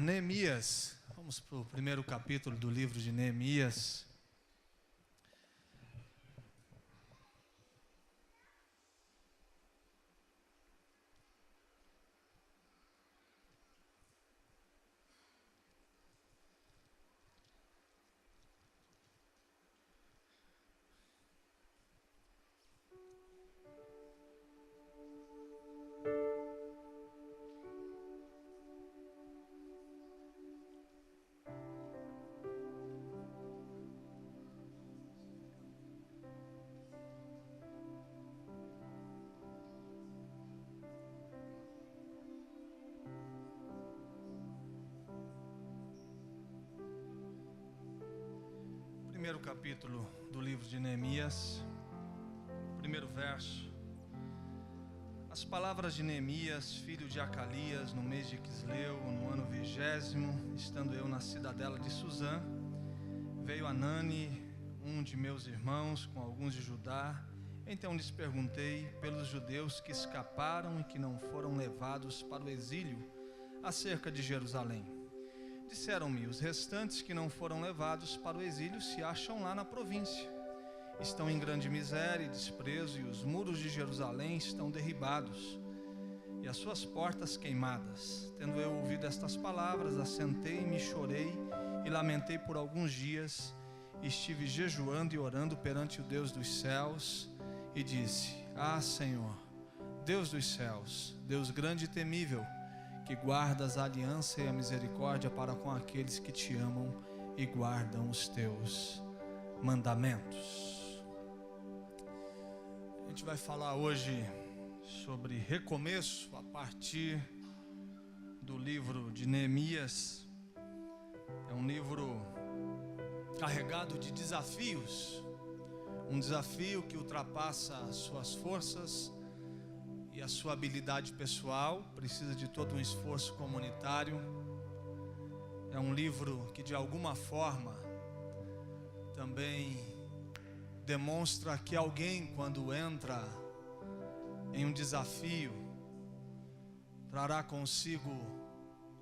Neemias. Vamos para o primeiro capítulo do livro de Neemias. Primeiro capítulo do livro de Neemias, primeiro verso. As palavras de Neemias, filho de Acalias, no mês de Quisleu, no ano 20º, estando eu na cidadela de Suzã, veio Anani, um de meus irmãos, com alguns de Judá. Então lhes perguntei pelos judeus que escaparam e que não foram levados para o exílio acerca de Jerusalém. Disseram-me, os restantes que não foram levados para o exílio se acham lá na província. Estão em grande miséria e desprezo, e os muros de Jerusalém estão derribados, e as suas portas queimadas. Tendo eu ouvido estas palavras, assentei-me, chorei e lamentei por alguns dias. Estive jejuando e orando perante o Deus dos céus, e disse, Senhor, Deus dos céus, Deus grande e temível, que guardas a aliança e a misericórdia para com aqueles que te amam e guardam os teus mandamentos. A gente vai falar hoje sobre recomeço a partir do livro de Neemias. É um livro carregado de desafios, um desafio que ultrapassa as suas forças e a sua habilidade pessoal, precisa de todo um esforço comunitário. É um livro que de alguma forma também demonstra que alguém, quando entra em um desafio, trará consigo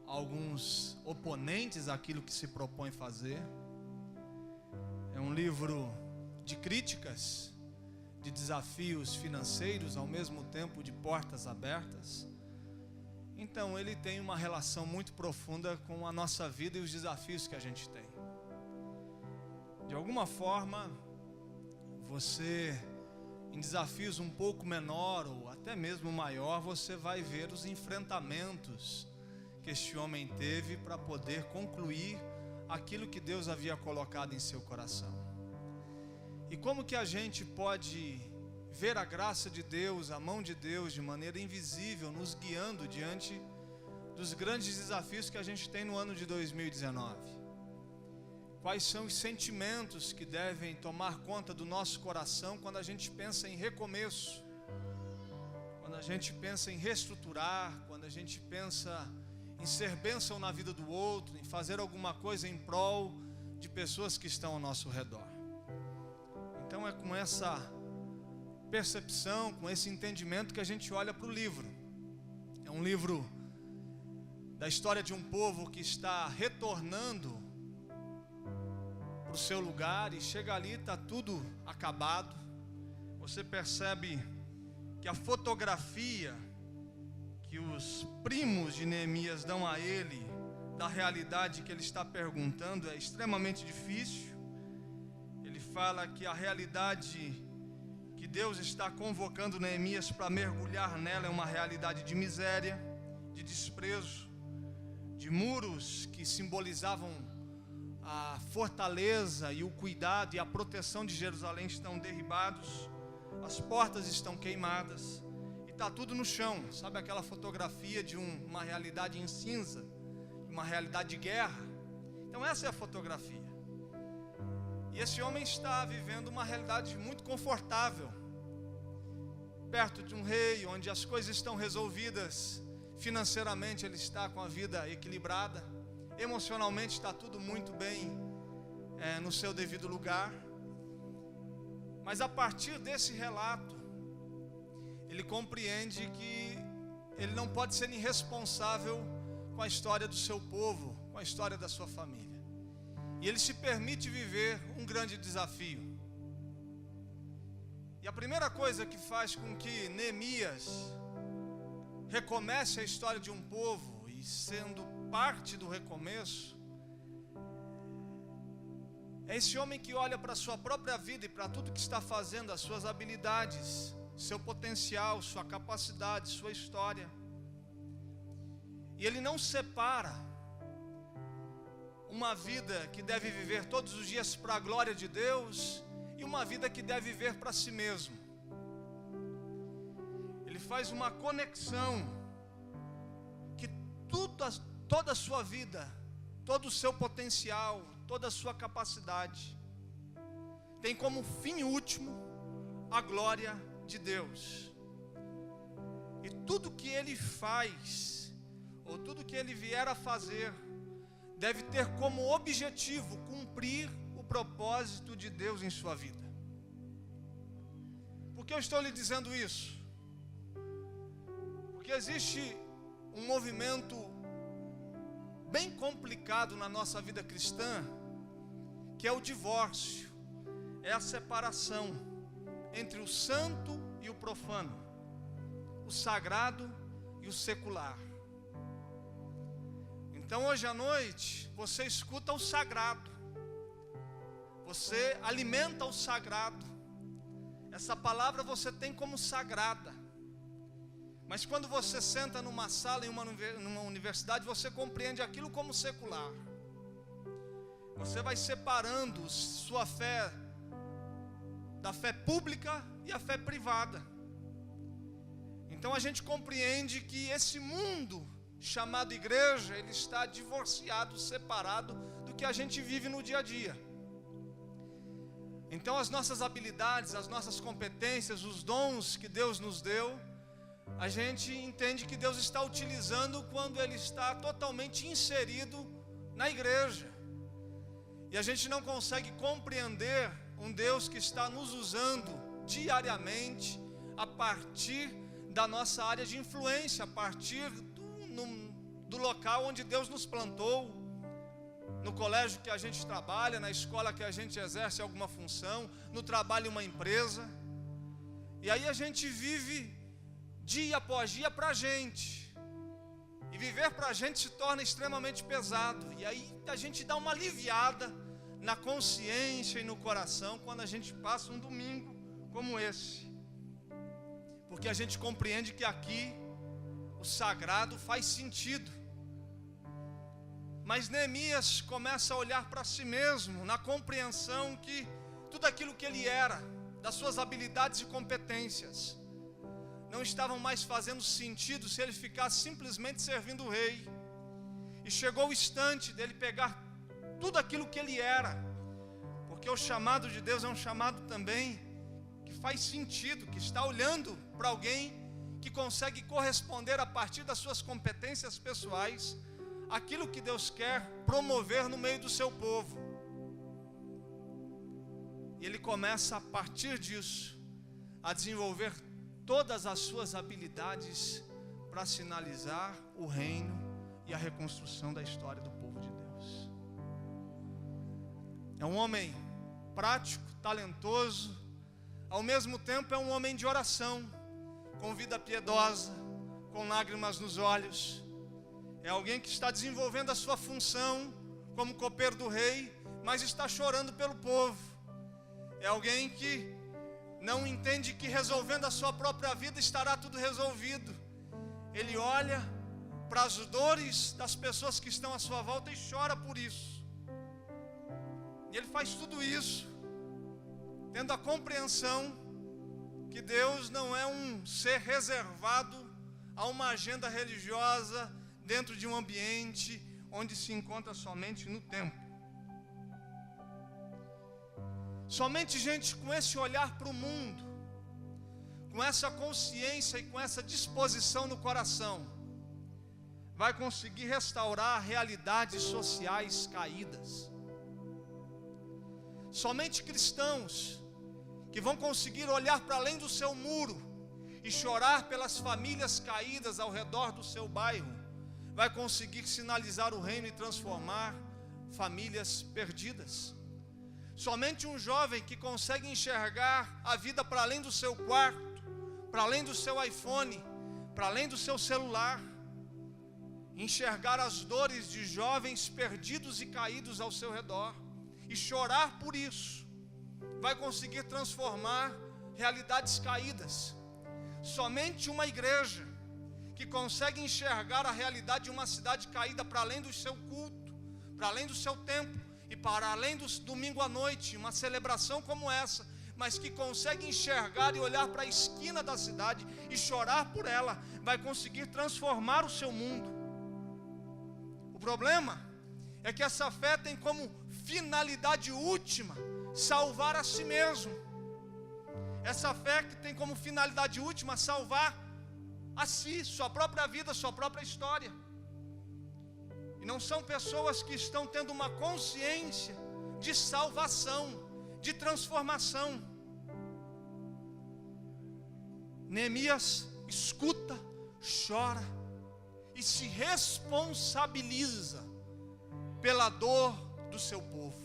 alguns oponentes àquilo que se propõe fazer. É um livro de críticas, de desafios financeiros, ao mesmo tempo de portas abertas. Então ele tem uma relação muito profunda com a nossa vida e os desafios que a gente tem. De alguma forma, você, em desafios um pouco menor ou até mesmo maior, você vai ver os enfrentamentos que este homem teve para poder concluir aquilo que Deus havia colocado em seu coração. E como que a gente pode ver a graça de Deus, a mão de Deus de maneira invisível nos guiando diante dos grandes desafios que a gente tem no ano de 2019? Quais são os sentimentos que devem tomar conta do nosso coração quando a gente pensa em recomeço, quando a gente pensa em reestruturar, quando a gente pensa em ser bênção na vida do outro, em fazer alguma coisa em prol de pessoas que estão ao nosso redor? Então é com essa percepção, com esse entendimento que a gente olha para o livro. É um livro da história de um povo que está retornando para o seu lugar, e chega ali, está tudo acabado. Você percebe que a fotografia que os primos de Neemias dão a ele, da realidade que ele está perguntando, é extremamente difícil. Ele fala que a realidade que Deus está convocando Neemias para mergulhar nela é uma realidade de miséria, de desprezo, de muros que simbolizavam a fortaleza e o cuidado e a proteção de Jerusalém estão derribados, as portas estão queimadas e está tudo no chão. Sabe aquela fotografia de uma realidade em cinza, uma realidade de guerra? Então essa é a fotografia. E esse homem está vivendo uma realidade muito confortável, perto de um rei, onde as coisas estão resolvidas. Financeiramente ele está com a vida equilibrada, emocionalmente está tudo muito bem no seu devido lugar. Mas a partir desse relato, ele compreende que ele não pode ser irresponsável com a história do seu povo, com a história da sua família. E ele se permite viver um grande desafio. E a primeira coisa que faz com que Neemias recomece a história de um povo, e sendo parte do recomeço, é esse homem que olha para a sua própria vida e para tudo que está fazendo, as suas habilidades, seu potencial, sua capacidade, sua história. E ele não separa uma vida que deve viver todos os dias para a glória de Deus e uma vida que deve viver para si mesmo. Ele faz uma conexão que toda a sua vida, todo o seu potencial, toda a sua capacidade tem como fim último a glória de Deus. E tudo que ele faz, ou tudo que ele vier a fazer, deve ter como objetivo cumprir o propósito de Deus em sua vida. Por que eu estou lhe dizendo isso? Porque existe um movimento bem complicado na nossa vida cristã, que é o divórcio, é a separação entre o santo e o profano, o sagrado e o secular. Então hoje à noite você escuta o sagrado, você alimenta o sagrado, essa palavra você tem como sagrada. Mas quando você senta numa sala em numa universidade, você compreende aquilo como secular. Você vai separando sua fé da fé pública e a fé privada. Então a gente compreende que esse mundo chamado igreja, ele está divorciado, separado do que a gente vive no dia a dia. Então as nossas habilidades, as nossas competências, os dons que Deus nos deu, a gente entende que Deus está utilizando quando Ele está totalmente inserido na igreja. E a gente não consegue compreender um Deus que está nos usando diariamente a partir da nossa área de influência, a partir do local onde Deus nos plantou, no colégio que a gente trabalha, na escola que a gente exerce alguma função, no trabalho em uma empresa. E aí a gente vive dia após dia para a gente, e viver para a gente se torna extremamente pesado. E aí a gente dá uma aliviada na consciência e no coração quando a gente passa um domingo como esse, porque a gente compreende que aqui o sagrado faz sentido. Mas Neemias começa a olhar para si mesmo, na compreensão que tudo aquilo que ele era, das suas habilidades e competências, não estavam mais fazendo sentido se ele ficasse simplesmente servindo o rei. E chegou o instante dele pegar tudo aquilo que ele era, porque o chamado de Deus é um chamado também que faz sentido, que está olhando para alguém que consegue corresponder a partir das suas competências pessoais aquilo que Deus quer promover no meio do seu povo. E ele começa a partir disso a desenvolver todas as suas habilidades para sinalizar o reino e a reconstrução da história do povo de Deus. É um homem prático, talentoso, ao mesmo tempo é um homem de oração, com vida piedosa, com lágrimas nos olhos. É alguém que está desenvolvendo a sua função como copeiro do rei, mas está chorando pelo povo. É alguém que não entende que resolvendo a sua própria vida estará tudo resolvido. Ele olha para as dores das pessoas que estão à sua volta e chora por isso. E ele faz tudo isso tendo a compreensão que Deus não é um ser reservado a uma agenda religiosa dentro de um ambiente onde se encontra somente no templo. Somente gente com esse olhar para o mundo, com essa consciência e com essa disposição no coração, vai conseguir restaurar realidades sociais caídas. Somente cristãos que vão conseguir olhar para além do seu muro e chorar pelas famílias caídas ao redor do seu bairro, vai conseguir sinalizar o reino e transformar famílias perdidas. Somente um jovem que consegue enxergar a vida para além do seu quarto, para além do seu iPhone, para além do seu celular, enxergar as dores de jovens perdidos e caídos ao seu redor e chorar por isso, vai conseguir transformar realidades caídas. Somente uma igreja que consegue enxergar a realidade de uma cidade caída para além do seu culto, para além do seu templo e para além do domingo à noite, uma celebração como essa, mas que consegue enxergar e olhar para a esquina da cidade e chorar por ela, vai conseguir transformar o seu mundo. O problema é que essa fé tem como finalidade última salvar a si mesmo. Essa fé que tem como finalidade última salvar a si, sua própria vida, sua própria história. E não são pessoas que estão tendo uma consciência de salvação, de transformação. Neemias escuta, chora e se responsabiliza pela dor do seu povo,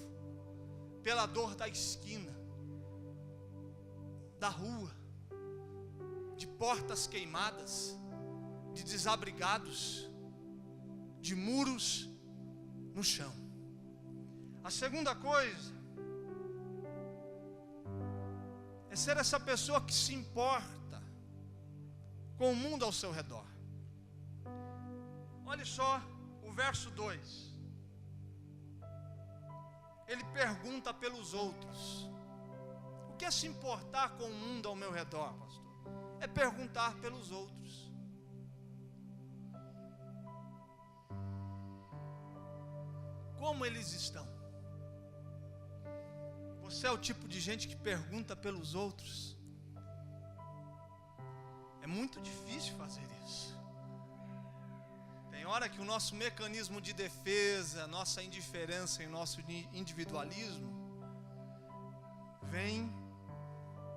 pela dor da esquina, da rua, de portas queimadas, de desabrigados, de muros no chão. A segunda coisa é ser essa pessoa que se importa com o mundo ao seu redor. Olha só o verso 2. Ele pergunta pelos outros. O que é se importar com o mundo ao meu redor, pastor? É perguntar pelos outros. Como eles estão? Você é o tipo de gente que pergunta pelos outros? É muito difícil fazer isso. Tem hora que o nosso mecanismo de defesa, nossa indiferença e nosso individualismo vem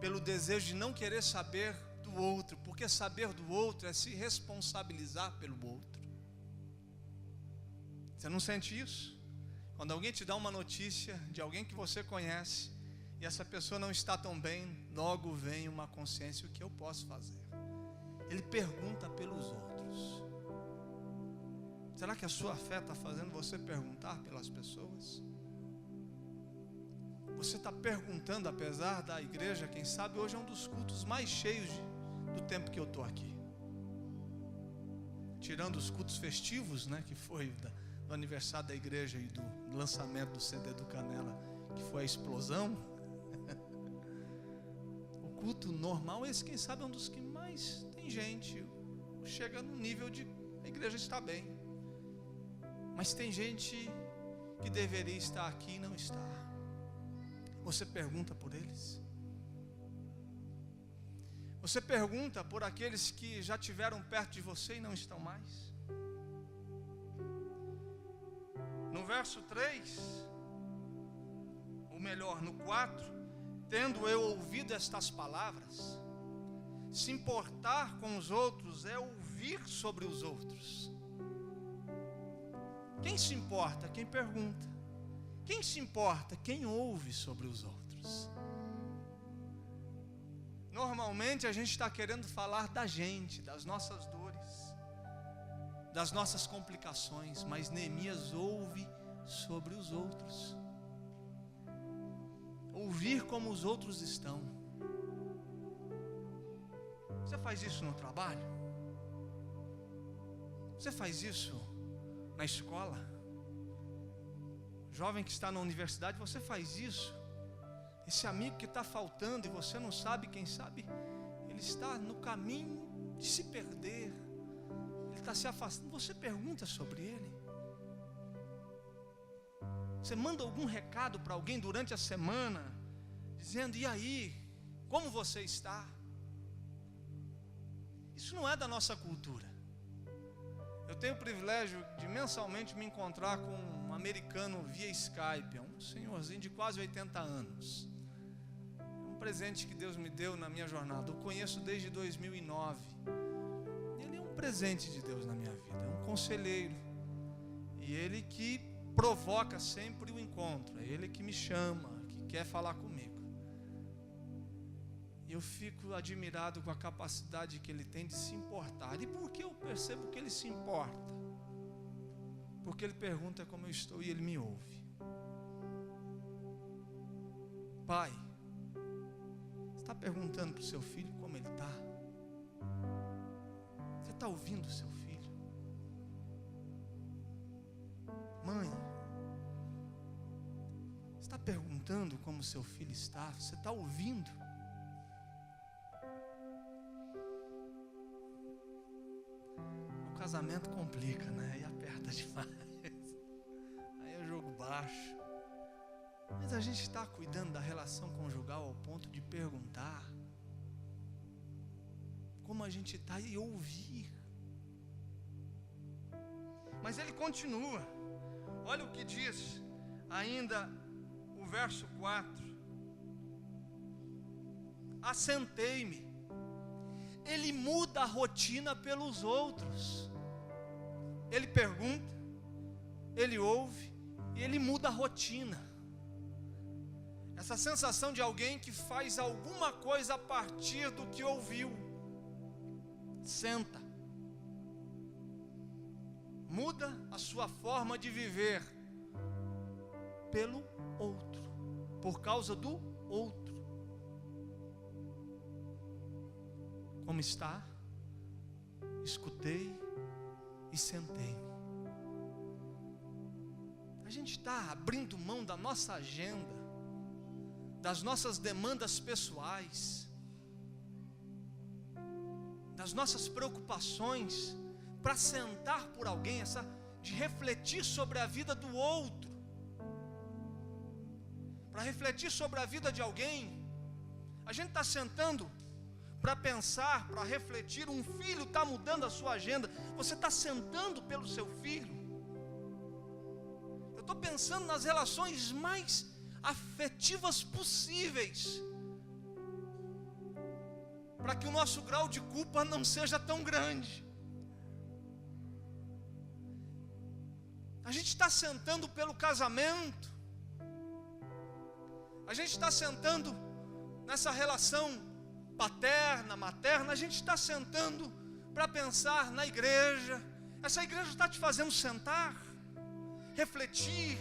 pelo desejo de não querer saber do outro, porque saber do outro é se responsabilizar pelo outro. Você não sente isso? Quando alguém te dá uma notícia de alguém que você conhece e essa pessoa não está tão bem, logo vem uma consciência: o que eu posso fazer? Ele pergunta pelos outros. Será que a sua fé está fazendo você perguntar pelas pessoas? Você está perguntando, apesar da igreja, quem sabe hoje é um dos cultos mais cheios do tempo que eu estou aqui. Tirando os cultos festivos, né, que foi do aniversário da igreja e do lançamento do CD do Canela, que foi a explosão. O culto normal, esse quem sabe é um dos que mais tem gente. Chega no nível de a igreja está bem. Mas tem gente que deveria estar aqui e não está. Você pergunta por eles? Você pergunta por aqueles que já tiveram perto de você e não estão mais? No verso 3, ou melhor, no 4, tendo eu ouvido estas palavras, se importar com os outros é ouvir sobre os outros. Quem se importa? Quem pergunta. Quem se importa? Quem ouve sobre os outros. Normalmente a gente está querendo falar da gente, das nossas dores, das nossas complicações, mas Neemias ouve sobre os outros. Ouvir como os outros estão. Você faz isso no trabalho? Você faz isso na escola? Jovem que está na universidade, você faz isso? Esse amigo que está faltando e você não sabe, quem sabe, ele está no caminho de se perder, ele está se afastando, você pergunta sobre ele? Você manda algum recado para alguém durante a semana, dizendo: e aí, como você está? Isso não é da nossa cultura. Eu tenho o privilégio de mensalmente me encontrar com um americano via Skype, um senhorzinho de quase 80 anos. É um presente que Deus me deu na minha jornada. Eu conheço desde 2009. Ele é um presente de Deus na minha vida, é um conselheiro. E Ele que provoca sempre o encontro, é Ele que me chama, que quer falar comigo. E eu fico admirado com a capacidade que Ele tem de se importar. E por que eu percebo que Ele se importa? Porque Ele pergunta como eu estou e Ele me ouve. Pai, você está perguntando para o seu filho como ele está? Você está ouvindo o seu filho? Mãe, você está perguntando como o seu filho está? Você está ouvindo? O casamento complica, né? E aperta demais. Aí é o jogo baixo. Mas a gente está cuidando da relação conjugal ao ponto de perguntar como a gente está e ouvir. Mas ele continua. Olha o que diz ainda o verso 4. Assentei-me. Ele muda a rotina pelos outros. Ele pergunta, ele ouve e ele muda a rotina. Essa sensação de alguém que faz alguma coisa a partir do que ouviu. Senta. Muda a sua forma de viver pelo outro, por causa do outro. Como está? Escutei e sentei. A gente está abrindo mão da nossa agenda, das nossas demandas pessoais, das nossas preocupações, para sentar por alguém, de refletir sobre a vida do outro, para refletir sobre a vida de alguém. A gente está sentando para pensar, para refletir. Um filho está mudando a sua agenda, você está sentando pelo seu filho. Eu estou pensando nas relações mais afetivas possíveis, para que o nosso grau de culpa não seja tão grande. A gente está sentando pelo casamento, a gente está sentando nessa relação paterna, materna, a gente está sentando para pensar na igreja. Essa igreja está te fazendo sentar, refletir.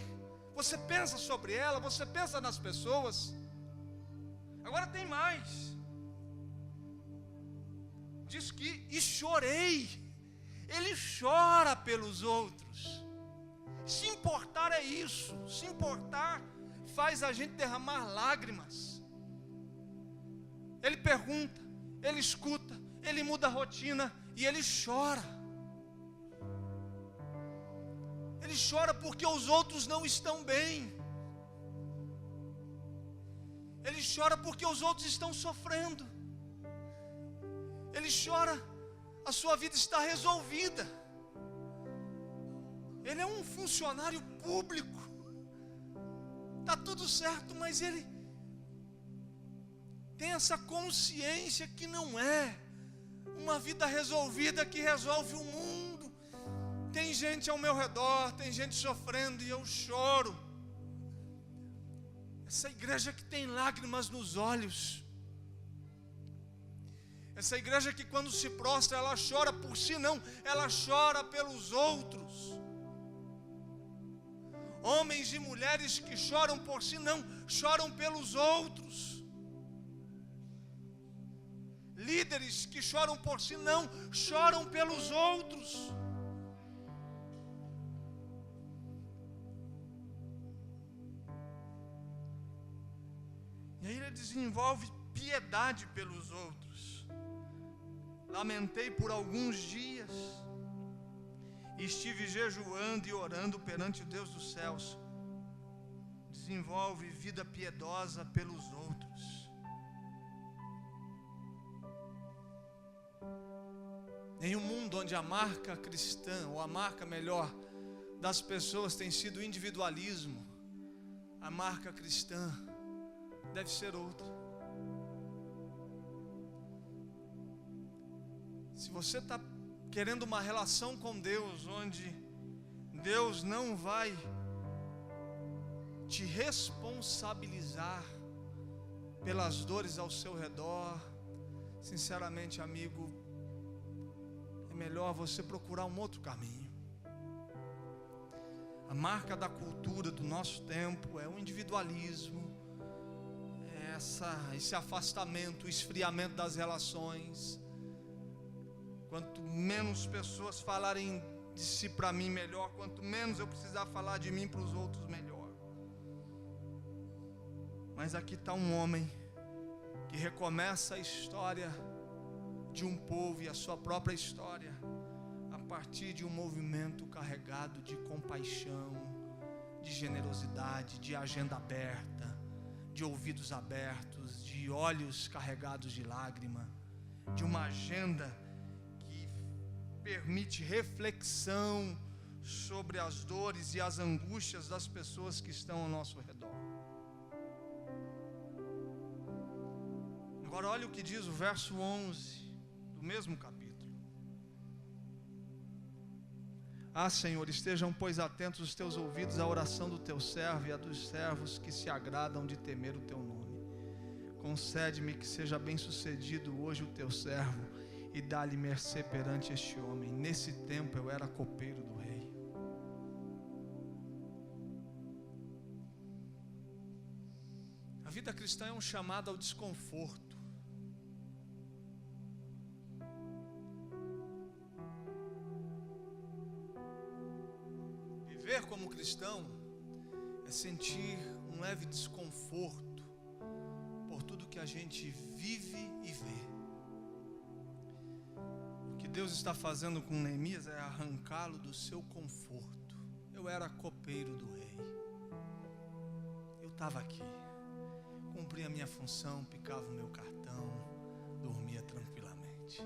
Você pensa sobre ela, você pensa nas pessoas. Agora tem mais. Diz que, e chorei. Ele chora pelos outros. Se importar é isso. Se importar faz a gente derramar lágrimas. Ele pergunta, ele escuta, ele muda a rotina e ele chora. Ele chora porque os outros não estão bem. Ele chora porque os outros estão sofrendo. Ele chora, a sua vida está resolvida. Ele é um funcionário público. Está tudo certo, mas ele tem essa consciência que não é uma vida resolvida que resolve o mundo. Tem gente ao meu redor, tem gente sofrendo e eu choro. Essa igreja que tem lágrimas nos olhos. Essa igreja que quando se prostra ela chora por si não, ela chora pelos outros. Homens e mulheres que choram por si não, choram pelos outros. Líderes que choram por si não, choram pelos outros. E aí ele desenvolve piedade pelos outros. Lamentei por alguns dias, e estive jejuando e orando perante o Deus dos céus. Desenvolve vida piedosa pelos outros. Em um mundo onde a marca cristã, ou a marca melhor, das pessoas tem sido o individualismo, a marca cristã deve ser outra. Se você está querendo uma relação com Deus, onde Deus não vai te responsabilizar pelas dores ao seu redor, sinceramente, amigo, é melhor você procurar um outro caminho. A marca da cultura do nosso tempo é o individualismo, é esse afastamento, o esfriamento das relações. Quanto menos pessoas falarem de si para mim, melhor. Quanto menos eu precisar falar de mim para os outros, melhor. Mas aqui está um homem que recomeça a história de um povo e a sua própria história a partir de um movimento carregado de compaixão, de generosidade, de agenda aberta, de ouvidos abertos, de olhos carregados de lágrima, de uma agenda que permite reflexão sobre as dores e as angústias das pessoas que estão ao nosso redor. Agora olha o que diz o verso 11 do mesmo capítulo. Ah, Senhor, estejam, pois, atentos os teus ouvidos à oração do teu servo e a dos servos que se agradam de temer o teu nome. Concede-me que seja bem sucedido hoje o teu servo e dá-lhe mercê perante este homem. Nesse tempo eu era copeiro do rei. A vida cristã é um chamado ao desconforto. Viver como cristão é sentir um leve desconforto por tudo que a gente vive e vê. O que Deus está fazendo com Neemias é arrancá-lo do seu conforto. Eu era copeiro do rei. Eu estava aqui, cumpria a minha função, picava o meu cartão, dormia tranquilamente.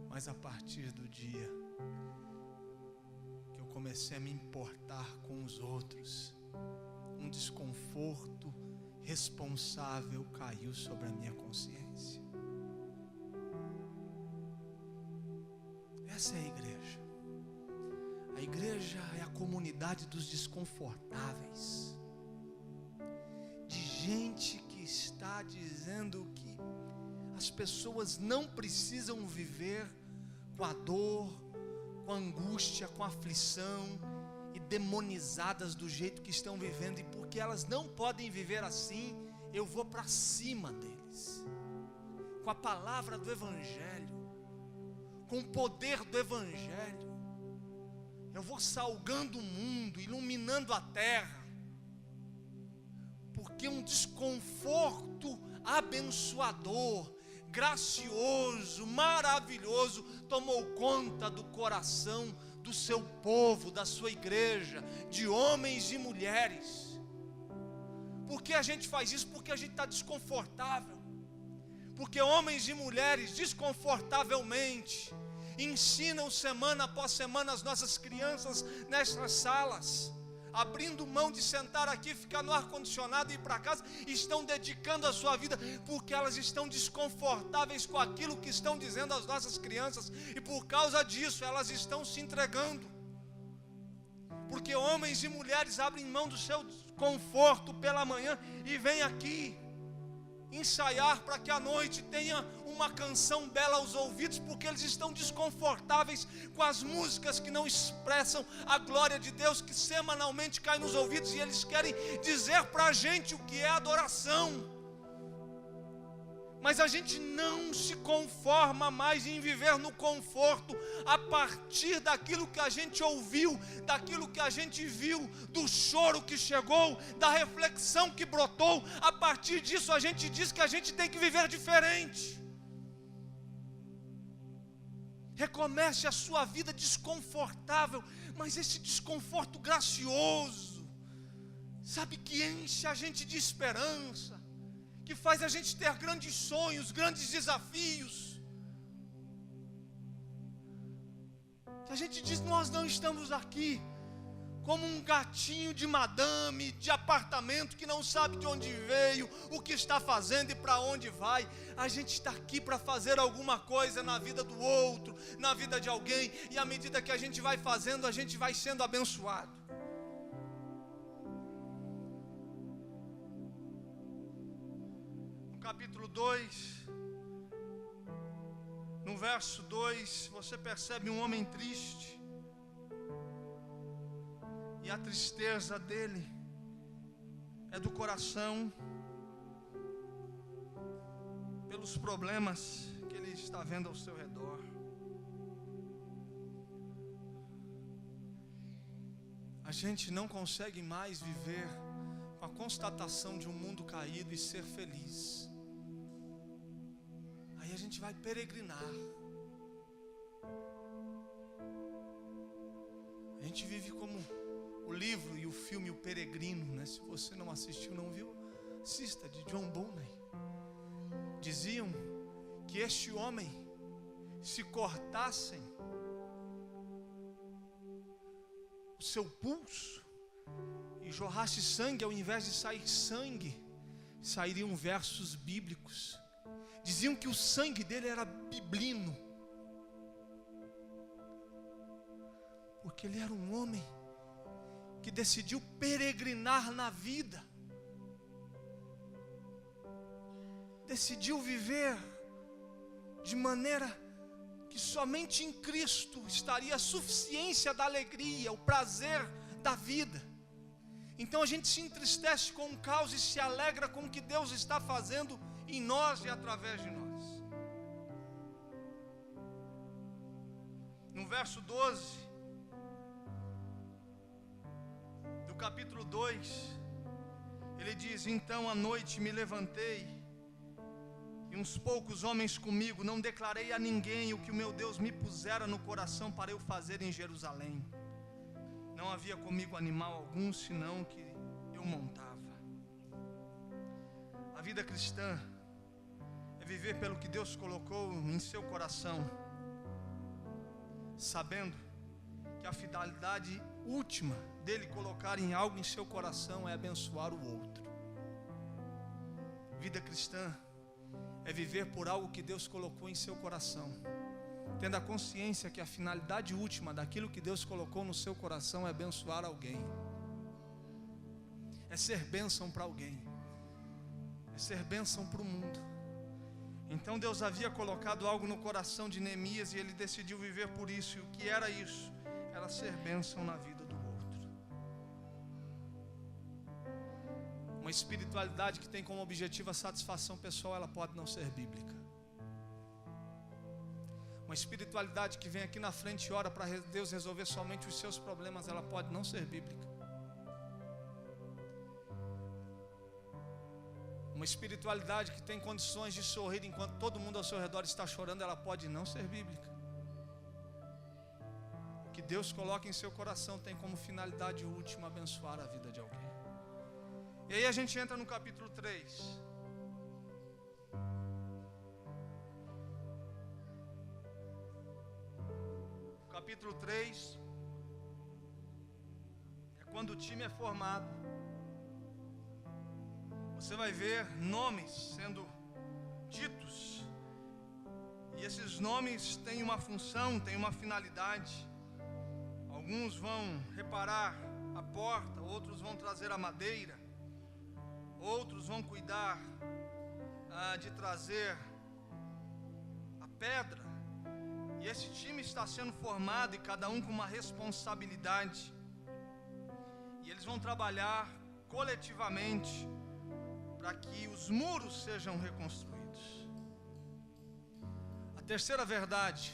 Mas a partir do dia que eu comecei a me importar com os outros, um desconforto responsável caiu sobre a minha consciência. Essa é a igreja. A igreja é a comunidade dos desconfortáveis, de gente que está dizendo que as pessoas não precisam viver com a dor, com a angústia, com a aflição e demonizadas do jeito que estão vivendo, e porque elas não podem viver assim, eu vou para cima deles, com a palavra do Evangelho, com o poder do Evangelho. Eu vou salgando o mundo, iluminando a terra, porque um desconforto abençoador, gracioso, maravilhoso tomou conta do coração do seu povo, da sua igreja, de homens e mulheres. Por que a gente faz isso? Porque a gente está desconfortável. Porque homens e mulheres desconfortavelmente ensinam semana após semana as nossas crianças nessas salas, abrindo mão de sentar aqui, ficar no ar-condicionado e ir para casa, estão dedicando a sua vida, porque elas estão desconfortáveis com aquilo que estão dizendo as nossas crianças, e por causa disso elas estão se entregando. Porque homens e mulheres abrem mão do seu conforto pela manhã e vêm aqui ensaiar para que à noite tenha uma canção bela aos ouvidos, porque eles estão desconfortáveis com as músicas que não expressam a glória de Deus, que semanalmente cai nos ouvidos, e eles querem dizer para a gente o que é adoração. Mas a gente não se conforma mais em viver no conforto a partir daquilo que a gente ouviu, daquilo que a gente viu, do choro que chegou, da reflexão que brotou. A partir disso a gente diz que a gente tem que viver diferente. Recomece a sua vida desconfortável, mas esse desconforto gracioso, sabe, que enche a gente de esperança, que faz a gente ter grandes sonhos, grandes desafios, que a gente diz: nós não estamos aqui como um gatinho de madame, de apartamento, que não sabe de onde veio, o que está fazendo e para onde vai. A gente está aqui para fazer alguma coisa na vida do outro, na vida de alguém, e à medida que a gente vai fazendo, a gente vai sendo abençoado. No capítulo 2, no verso 2, você percebe um homem triste. E a tristeza dele é do coração, pelos problemas que ele está vendo ao seu redor. A gente não consegue mais viver com a constatação de um mundo caído e ser feliz. Aí a gente vai peregrinar. A gente vive como o livro e o filme O Peregrino, né? Se você não assistiu, não viu, assista, de John Bunyan. Diziam que este homem, se cortassem o seu pulso e jorrasse sangue, ao invés de sair sangue, sairiam versos bíblicos. Diziam que o sangue dele era biblino, porque ele era um homem que decidiu peregrinar na vida, decidiu viver de maneira que somente em Cristo estaria a suficiência da alegria, o prazer da vida. Então a gente se entristece com o caos e se alegra com o que Deus está fazendo em nós e através de nós. No verso 12 capítulo 2, ele diz: então à noite me levantei, e uns poucos homens comigo, não declarei a ninguém o que o meu Deus me pusera no coração para eu fazer em Jerusalém. Não havia comigo animal algum, senão que eu montava. A vida cristã é viver pelo que Deus colocou em seu coração, sabendo que a finalidade última dele colocar em algo em seu coração é abençoar o outro. Vida cristã é viver por algo que Deus colocou em seu coração, tendo a consciência que a finalidade última daquilo que Deus colocou no seu coração é abençoar alguém, é ser bênção para alguém, é ser bênção para o mundo. Então Deus havia colocado algo no coração de Neemias e ele decidiu viver por isso. E o que era isso? Era ser bênção na vida do outro. Uma espiritualidade que tem como objetivo a satisfação pessoal, ela pode não ser bíblica. Uma espiritualidade que vem aqui na frente e ora para Deus resolver somente os seus problemas, ela pode não ser bíblica. Uma espiritualidade que tem condições de sorrir enquanto todo mundo ao seu redor está chorando, ela pode não ser bíblica. O que Deus coloca em seu coração tem como finalidade última abençoar a vida de alguém. E aí a gente entra no capítulo 3. Capítulo 3 é quando o time é formado. Você vai ver nomes sendo ditos, e esses nomes têm uma função, têm uma finalidade. Alguns vão reparar a porta, outros vão trazer a madeira, outros vão cuidar de trazer a pedra. E esse time está sendo formado, e cada um com uma responsabilidade, e eles vão trabalhar coletivamente para que os muros sejam reconstruídos. A terceira verdade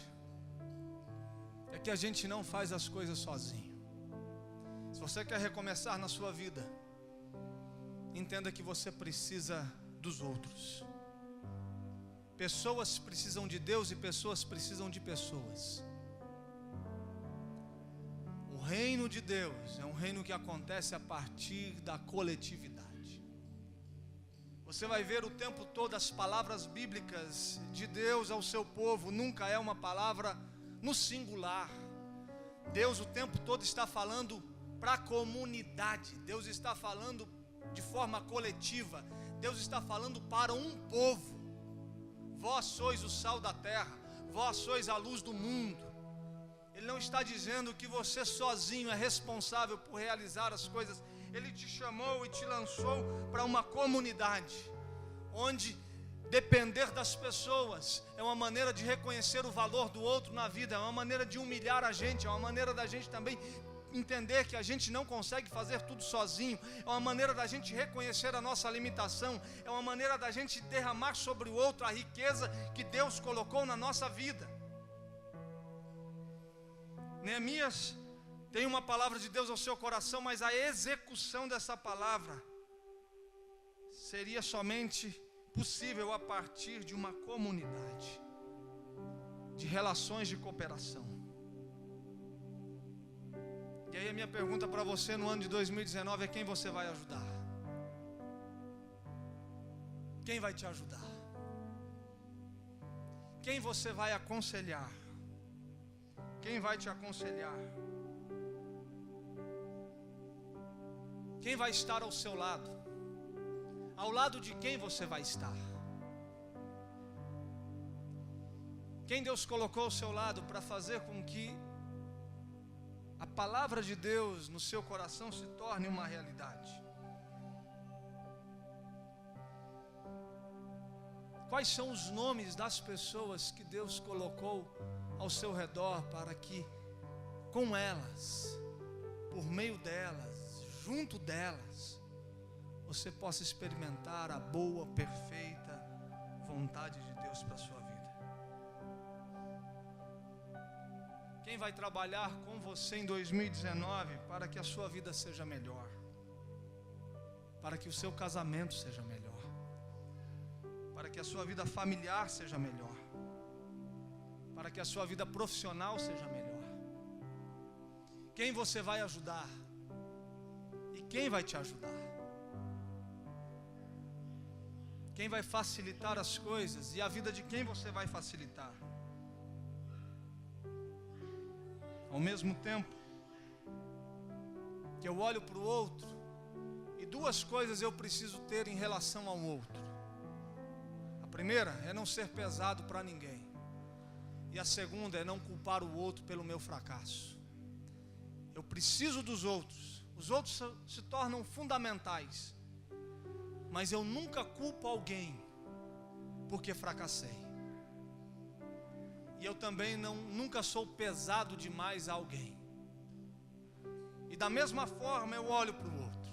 é que a gente não faz as coisas sozinho. Se você quer recomeçar na sua vida, entenda que você precisa dos outros. Pessoas precisam de Deus e pessoas precisam de pessoas. O reino de Deus é um reino que acontece a partir da coletividade. Você vai ver o tempo todo as palavras bíblicas de Deus ao seu povo, nunca é uma palavra no singular. Deus o tempo todo está falando para a comunidade. Deus está falando de forma coletiva. Deus está falando para um povo. Vós sois o sal da terra, vós sois a luz do mundo. Ele não está dizendo que você sozinho é responsável por realizar as coisas. Ele te chamou e te lançou para uma comunidade, onde depender das pessoas é uma maneira de reconhecer o valor do outro na vida, é uma maneira de humilhar a gente, é uma maneira da gente também entender que a gente não consegue fazer tudo sozinho, é uma maneira da gente reconhecer a nossa limitação, é uma maneira da gente derramar sobre o outro a riqueza que Deus colocou na nossa vida. Neemias tem uma palavra de Deus ao seu coração, mas a execução dessa palavra seria somente possível a partir de uma comunidade, de relações de cooperação. E aí a minha pergunta para você no ano de 2019 é: quem você vai ajudar? Quem vai te ajudar? Quem você vai aconselhar? Quem vai te aconselhar? Quem vai estar ao seu lado? Ao lado de quem você vai estar? Quem Deus colocou ao seu lado para fazer com que a palavra de Deus no seu coração se torne uma realidade? Quais são os nomes das pessoas que Deus colocou ao seu redor para que com elas, por meio delas, junto delas, você possa experimentar a boa, perfeita vontade de Deus para a sua vida? Quem vai trabalhar com você em 2019 para que a sua vida seja melhor? Para que o seu casamento seja melhor? Para que a sua vida familiar seja melhor? Para que a sua vida profissional seja melhor? Quem você vai ajudar? E quem vai te ajudar? Quem vai facilitar as coisas e a vida de quem você vai facilitar? Ao mesmo tempo que eu olho para o outro, e duas coisas eu preciso ter em relação ao outro. A primeira é não ser pesado para ninguém, e a segunda é não culpar o outro pelo meu fracasso. Eu preciso dos outros, os outros se tornam fundamentais, mas eu nunca culpo alguém porque fracassei. E eu também nunca sou pesado demais a alguém. E da mesma forma eu olho para o outro,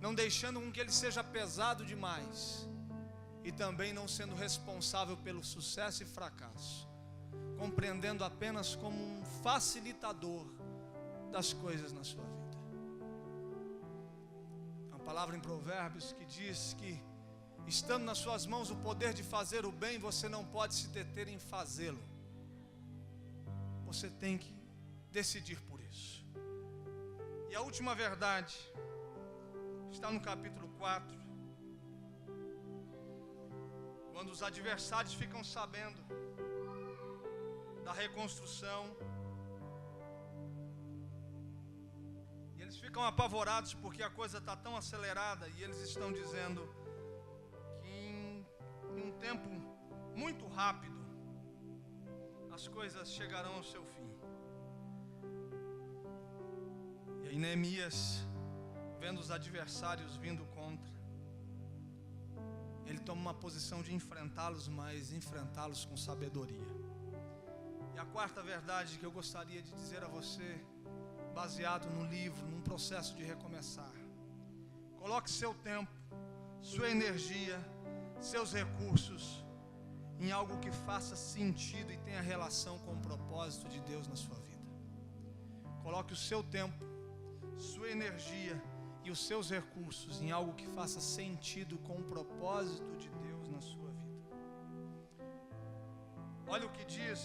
não deixando com que ele seja pesado demais, e também não sendo responsável pelo sucesso e fracasso, compreendendo apenas como um facilitador das coisas na sua vida. Uma palavra em Provérbios que diz que, estando nas suas mãos o poder de fazer o bem, você não pode se deter em fazê-lo. Você tem que decidir por isso. E a última verdade está no capítulo 4, quando os adversários ficam sabendo da reconstrução, e eles ficam apavorados porque a coisa está tão acelerada, e eles estão dizendo que em um tempo muito rápido as coisas chegarão ao seu fim. E aí Neemias, vendo os adversários vindo contra, ele toma uma posição de enfrentá-los, mas enfrentá-los com sabedoria. E a quarta verdade que eu gostaria de dizer a você, baseado no livro, num processo de recomeçar: coloque seu tempo, sua energia, seus recursos em algo que faça sentido e tenha relação com o propósito de Deus na sua vida. Coloque o seu tempo, sua energia e os seus recursos em algo que faça sentido com o propósito de Deus na sua vida. Olha o que diz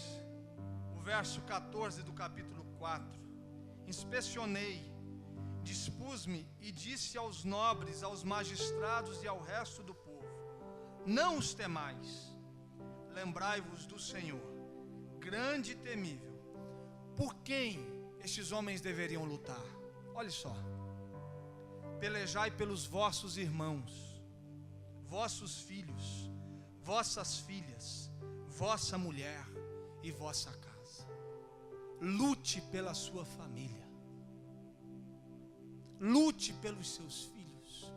o verso 14 do capítulo 4: inspecionei, dispus-me e disse aos nobres, aos magistrados e ao resto do povo: não os temais, lembrai-vos do Senhor, grande e temível. Por quem estes homens deveriam lutar? Olhe só. Pelejai pelos vossos irmãos, vossos filhos, vossas filhas, vossa mulher e vossa casa. Lute pela sua família. Lute pelos seus filhos.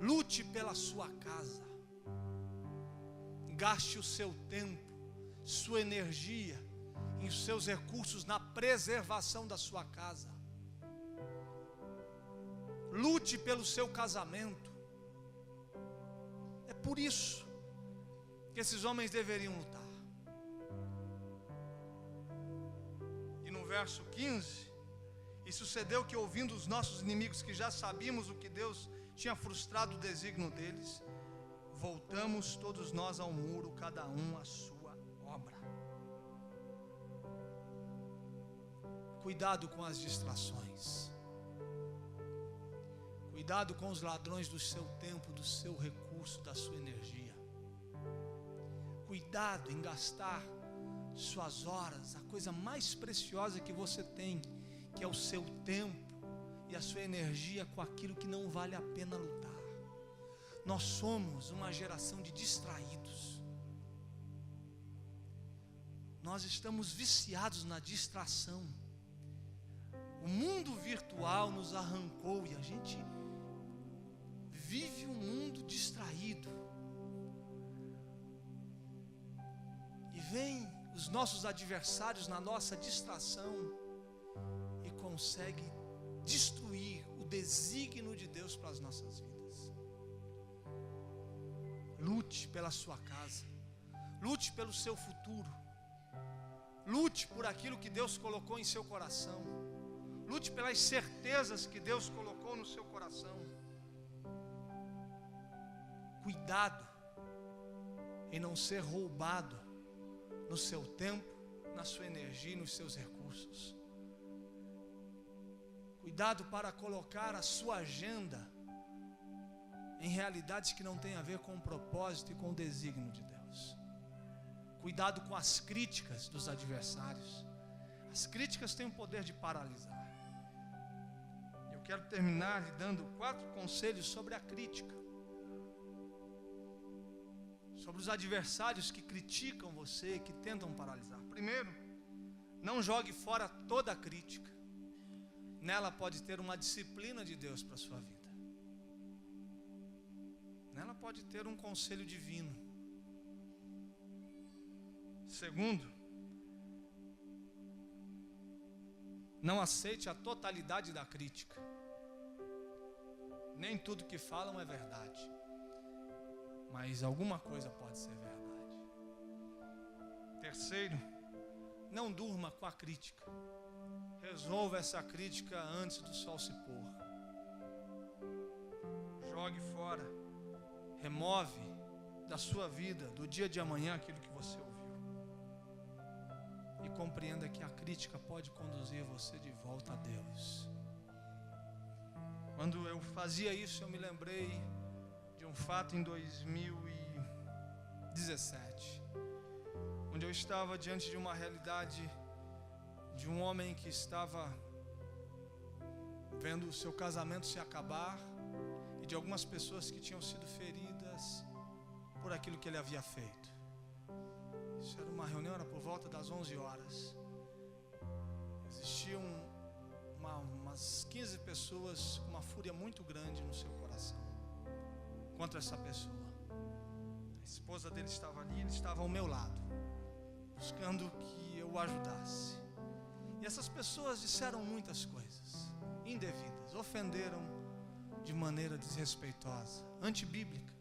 Lute pela sua casa. Gaste o seu tempo, sua energia e os seus recursos na preservação da sua casa. Lute pelo seu casamento. É por isso que esses homens deveriam lutar. E no verso 15, e sucedeu que, ouvindo os nossos inimigos, que já sabíamos o que Deus tinha frustrado o desígnio deles, voltamos todos nós ao muro, cada um à sua obra. Cuidado com as distrações. Cuidado com os ladrões do seu tempo, do seu recurso, da sua energia. Cuidado em gastar suas horas, a coisa mais preciosa que você tem, que é o seu tempo e a sua energia, com aquilo que não vale a pena lutar. Nós somos uma geração de distraídos. Nós estamos viciados na distração. O mundo virtual nos arrancou e a gente vive um mundo distraído. E vem os nossos adversários na nossa distração e consegue destruir o desígnio de Deus para as nossas vidas. Lute pela sua casa. Lute pelo seu futuro. Lute por aquilo que Deus colocou em seu coração. Lute pelas certezas que Deus colocou no seu coração. Cuidado em não ser roubado no seu tempo, na sua energia e nos seus recursos. Cuidado para colocar a sua agenda em realidades que não têm a ver com o propósito e com o desígnio de Deus. Cuidado com as críticas dos adversários. As críticas têm o poder de paralisar. Eu quero terminar lhe dando 4 conselhos sobre a crítica. Sobre os adversários que criticam você, que tentam paralisar. Primeiro, não jogue fora toda a crítica. Nela pode ter uma disciplina de Deus para a sua vida. Nela pode ter um conselho divino. Segundo, não aceite a totalidade da crítica. Nem tudo que falam é verdade, mas alguma coisa pode ser verdade. Terceiro, não durma com a crítica. Resolva essa crítica antes do sol se pôr. Jogue fora. Remove da sua vida, do dia de amanhã, aquilo que você ouviu. E compreenda que a crítica pode conduzir você de volta a Deus. Quando eu fazia isso, eu me lembrei de um fato em 2017, onde eu estava diante de uma realidade de um homem que estava vendo o seu casamento se acabar e de algumas pessoas que tinham sido feridas por aquilo que ele havia feito. Isso era uma reunião, era por volta das 11 horas. Existiam umas 15 pessoas com uma fúria muito grande no seu coração contra essa pessoa. A esposa dele estava ali, ele estava ao meu lado, buscando que eu o ajudasse. E essas pessoas disseram muitas coisas indevidas, ofenderam de maneira desrespeitosa, antibíblica.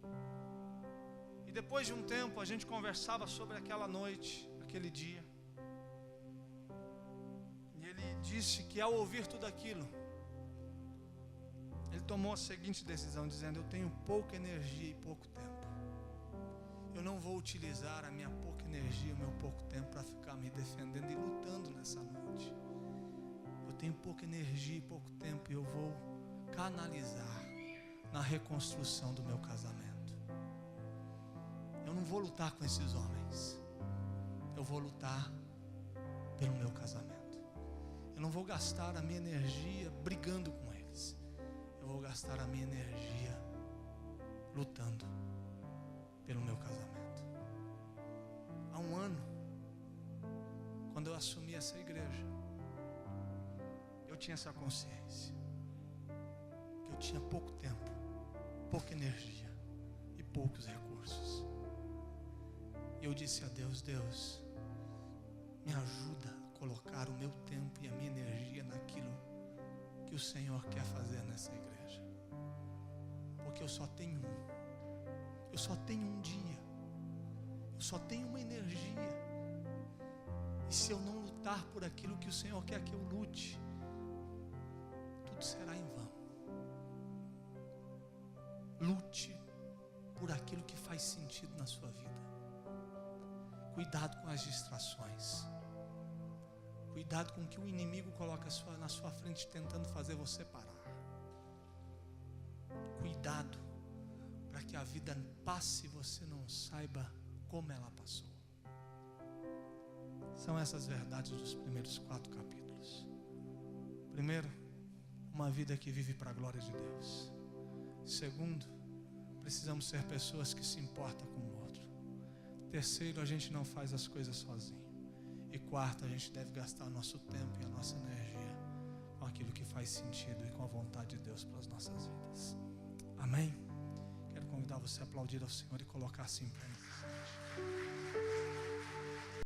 E depois de um tempo a gente conversava sobre aquela noite, aquele dia. E ele disse que ao ouvir tudo aquilo, ele tomou a seguinte decisão, dizendo: eu tenho pouca energia e pouco tempo. Eu não vou utilizar a minha pouca energia, o meu pouco tempo para ficar me defendendo e lutando nessa noite. Eu tenho pouca energia e pouco tempo e eu vou canalizar na reconstrução do meu casamento. Eu não vou lutar com esses homens. Eu vou lutar pelo meu casamento. Eu não vou gastar a minha energia brigando com eles. Eu vou gastar a minha energia lutando pelo meu casamento. Há um ano, quando eu assumi essa igreja, eu tinha essa consciência que eu tinha pouco tempo, pouca energia e poucos recursos. E eu disse a Deus: Deus, me ajuda a colocar o meu tempo e a minha energia naquilo que o Senhor quer fazer nessa igreja. Porque eu só tenho um dia, eu só tenho uma energia. E se eu não lutar por aquilo que o Senhor quer que eu lute, tudo será em vão. Lute por aquilo que faz sentido na sua vida. Cuidado com as distrações. Cuidado com o que o inimigo coloca na sua frente tentando fazer você parar. Cuidado para que a vida passe e você não saiba como ela passou. São essas verdades dos primeiros 4 capítulos. Primeiro, uma vida que vive para a glória de Deus. Segundo, precisamos ser pessoas que se importam com o outro. Terceiro, a gente não faz as coisas sozinho. E quarto, a gente deve gastar o nosso tempo e a nossa energia com aquilo que faz sentido e com a vontade de Deus para as nossas vidas. Amém? Quero convidar você a aplaudir ao Senhor e colocar assim para mim.